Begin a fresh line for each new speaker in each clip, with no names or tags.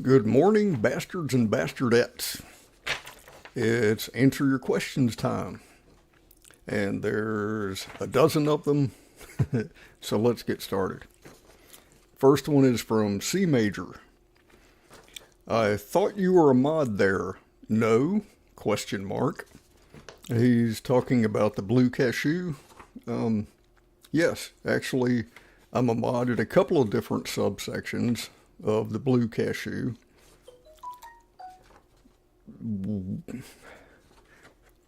Good morning, bastards and bastardettes. It's answer your questions time. And there's a dozen of them. So let's get started. First one is from C Major. I thought you were a mod there. No? Question mark. He's talking about the Blue Cashew. Yes, actually, I'm a mod at a couple of different subsections of the Blue Cashew.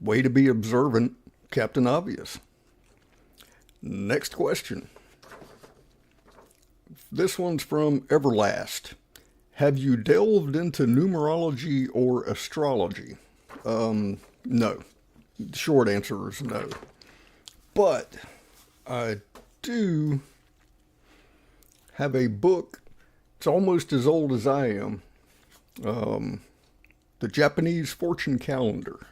Way to be observant, Captain Obvious. Next question. This one's from Everlast. Have you delved into numerology or astrology? No. The short answer is no. But I do have a book. It's almost as old as I am. The Japanese fortune calendar.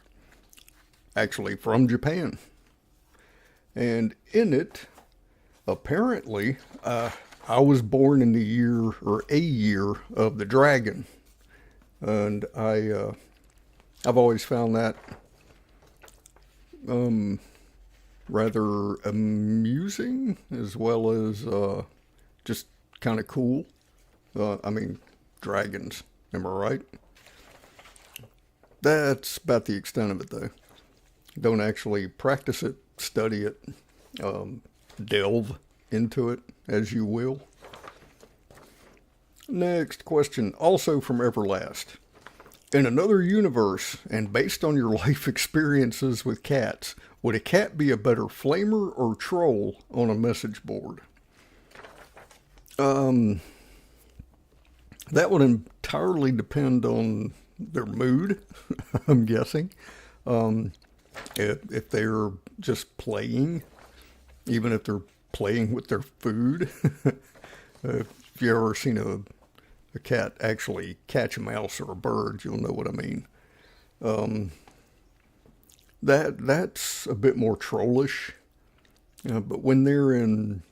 Actually from Japan. And in it, apparently, I was born in the year, or a year, of the dragon. And I've always found that rather amusing, as well as just kind of cool. I mean, dragons, am I right? That's about the extent of it, though. Don't actually practice it, study it, delve into it as you will. Next question, also from Everlast. In another universe, and based on your life experiences with cats, would a cat be a better flamer or troll on a message board? That would entirely depend on their mood, I'm guessing. If they're just playing, even if they're playing with their food. If you ever seen a cat actually catch a mouse or a bird, you'll know what I mean. That's a bit more trollish. But when they're in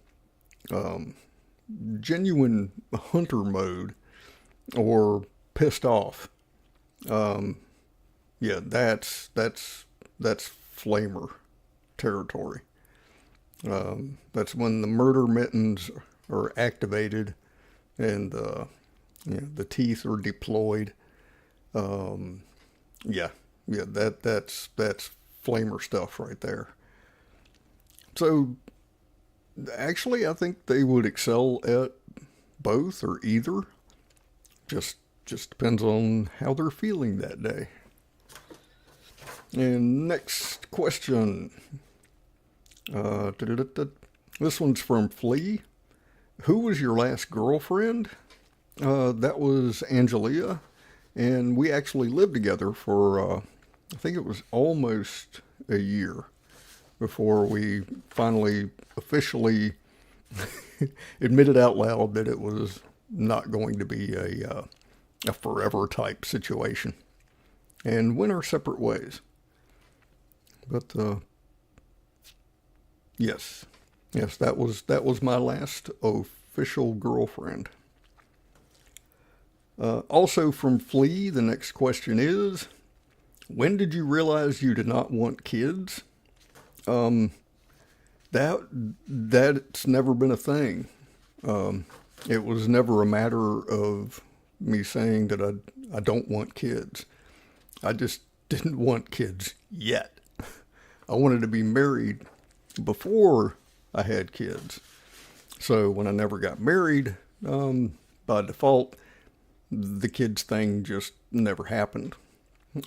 genuine hunter mode or pissed off, yeah, that's flamer territory. That's when the murder mittens are activated and the teeth are deployed. Yeah, that's flamer stuff right there. So actually, I think they would excel at both or either. Just depends on how they're feeling that day. And next question. This one's from Flea. Who was your last girlfriend? That was Angelia, and we actually lived together for, I think it was almost a year before we finally officially admitted out loud that it was not going to be a forever type situation, and went our separate ways. But yes, that was my last official girlfriend. Also from Flea, the next question is, when did you realize you did not want kids? That's never been a thing. It was never a matter of me saying that I don't want kids. I just didn't want kids yet. I wanted to be married before I had kids. So when I never got married, by default, the kids thing just never happened.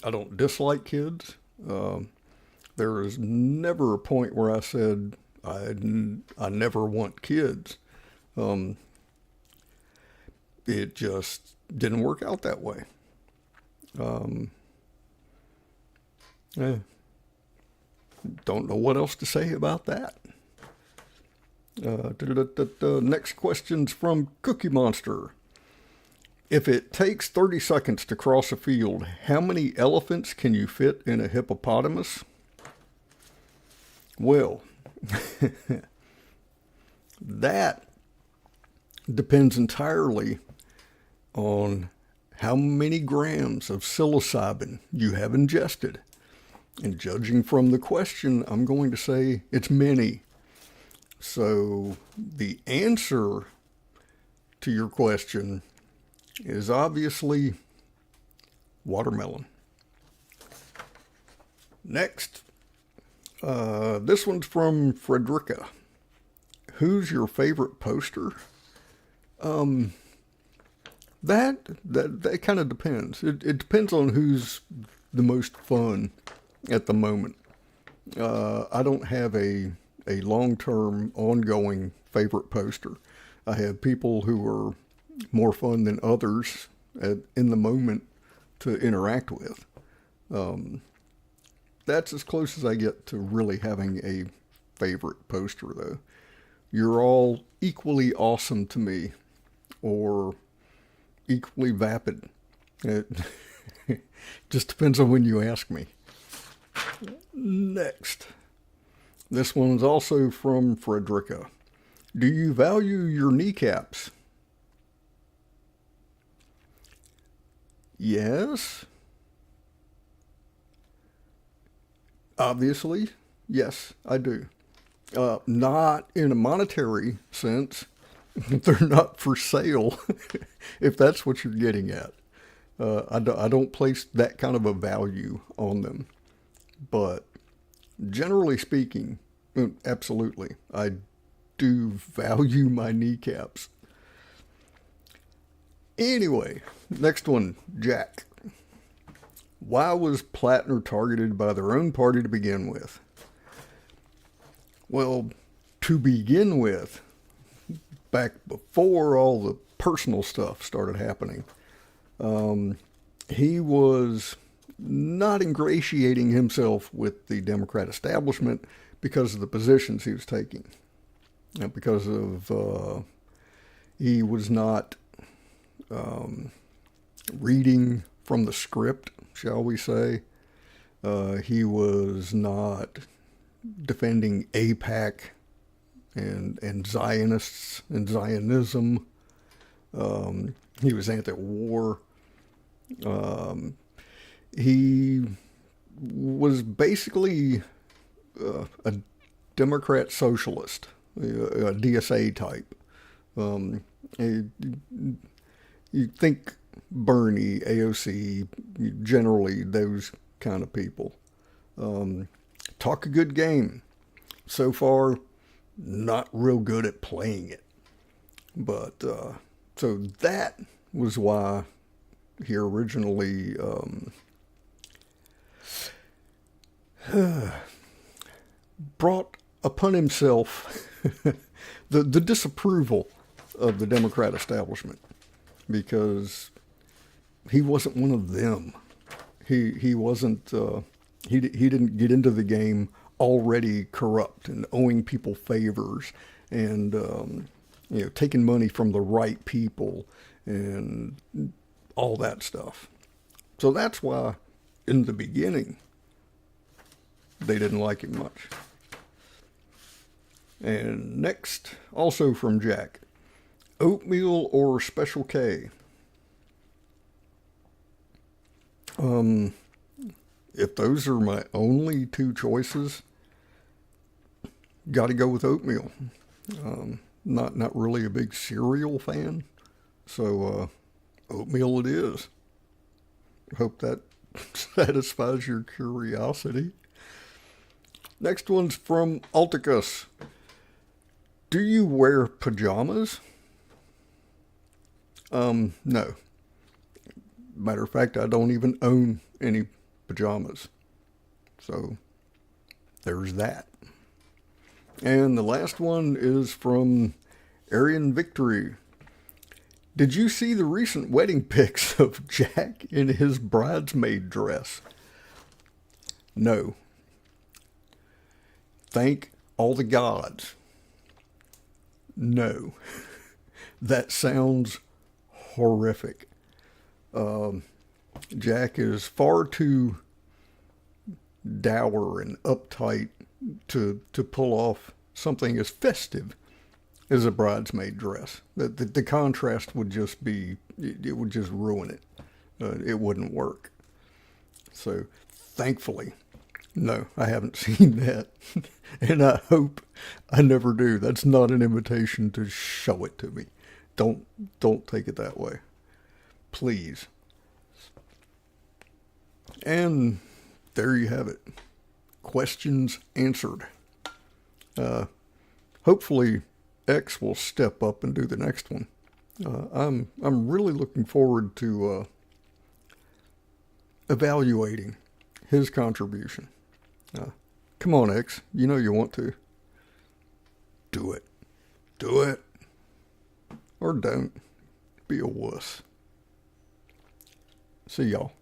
I don't dislike kids. There was never a point where I said I never want kids. It just didn't work out that way. Yeah. Don't know what else to say about that. Next question's from Cookie Monster. If it takes 30 seconds to cross a field, how many elephants can you fit in a hippopotamus? Well, that depends entirely on how many grams of psilocybin you have ingested. And judging from the question, I'm going to say it's many. So the answer to your question is obviously watermelon. Next, this one's from Frederica. Who's your favorite poster? That kind of depends. It depends on who's the most fun at the moment. I don't have a long-term, ongoing favorite poster. I have people who are more fun than others in the moment to interact with. That's as close as I get to really having a favorite poster, though. You're all equally awesome to me, or equally vapid. It just depends on when you ask me. Next. This one's also from Frederica. Do you value your kneecaps? Yes. Obviously, yes, I do. Not in a monetary sense. They're not for sale, if that's what you're getting at. I don't place that kind of a value on them. But generally speaking, absolutely, I do value my kneecaps. Anyway, next one, Jack. Why was Plattner targeted by their own party to begin with? Well, to begin with, back before all the personal stuff started happening, he was not ingratiating himself with the Democrat establishment because of the positions he was taking. Because of he was not reading from the script, shall we say. He was not defending AIPAC and Zionists and Zionism. He was anti-war. He was basically a Democrat socialist, a DSA type. You think Bernie, AOC, generally those kind of people. Talk a good game. So far, not real good at playing it. But, so that was why he originally brought upon himself the disapproval of the Democrat establishment, because he wasn't one of them. He wasn't he didn't get into the game already corrupt and owing people favors and taking money from the right people and all that stuff. So that's why in the beginning they didn't like him much. And next, also from Jack, oatmeal or Special K? If those are my only two choices, got to go with oatmeal. Not really a big cereal fan, so oatmeal it is. Hope that satisfies your curiosity. Next one's from Alticus. Do you wear pajamas? No. Matter of fact, I don't even own any pajamas. So, there's that. And the last one is from Aryan Victory. Did you see the recent wedding pics of Jack in his bridesmaid dress? No. Thank all the gods. No. That sounds horrific. Jack is far too dour and uptight to pull off something as festive as a bridesmaid dress. The contrast would just be, it would just ruin it. it wouldn't work. So thankfully, no, I haven't seen that. And I hope I never do. That's not an invitation to show it to me. Don't take it that way. Please. And there you have it. Questions answered. Hopefully X will step up and do the next one. I'm really looking forward to evaluating his contribution. Come on, X. You know you want to. Do it. Do it. Or don't. Be a wuss. See y'all.